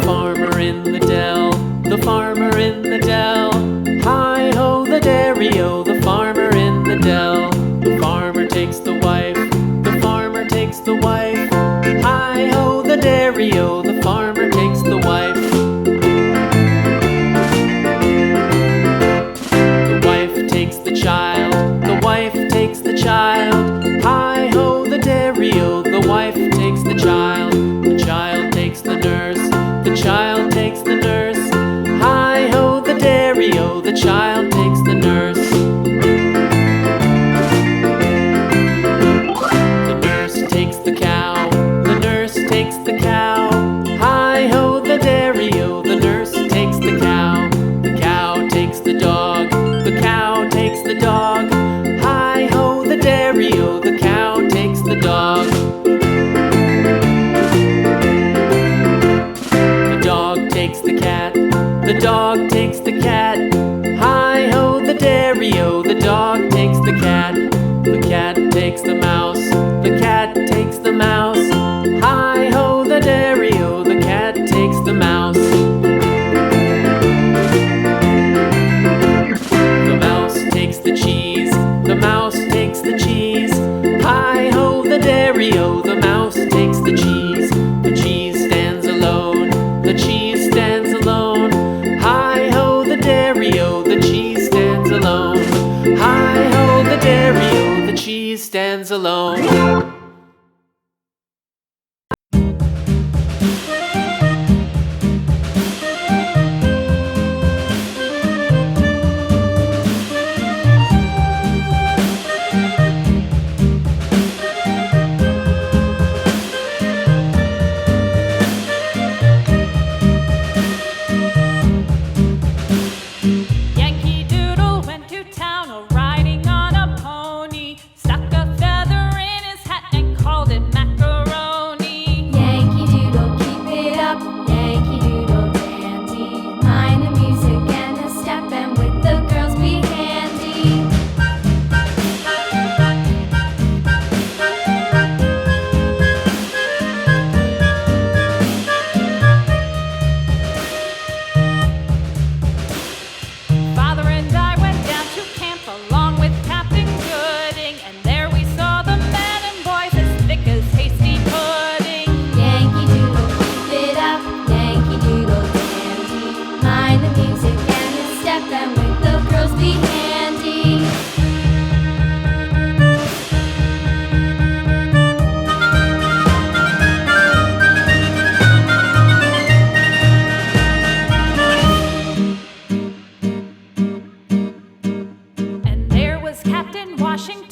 Farmer in the dell, the farmer in the dell. Hi-ho the dairy-o, the farmer in the dell. The farmer takes the wife, the farmer takes the wife. Hi-ho the dairy-o, the farmer takes the wife. The wife takes the child, the wife takes the child. Hi-ho the dairy-o, the wife takes the child. The child takes the nurse, the child takes the nurse. Hi-ho the dairy-o, the child takes the nurse. The nurse takes the cow, the nurse takes the cow. Hi-ho the dairy-o, the nurse takes the cow. The cow takes the dog, the cow takes the dog. Hi-ho the dairy-o, the cow takes the dog. The dog takes the cat, the dog takes the cat. Hi-ho the dairy-o, the dog takes the cat. The cat takes the mouse, the cat takes the mouse. Hi-ho the dairy-o, the cat takes the mouse. The mouse takes the cheese, the mouse takes the cheese. Hi-ho the dairy-o, the mouse takes the cheese. The cheese stands alone, the cheese stands alone. Hi-ho the dairy-o, the cheese stands alone. Hi-ho the dairy-o, the cheese stands alone. Yankee Doodle went to town riding on a pony, stuck a feather in his hat and called it macaroni. Yankee Doodle, keep it up, Yankee Doodle dandy. Mind the music and the step, and with the girls be handy. Father and I went down to camp along with Captain Gooding, and there we saw the men and boys as thick as hasty pudding. Yankee Doodle, keep it up, Yankee Doodle dandy. Mind the music and the step, and with the girls be handy. And there was Captain Washington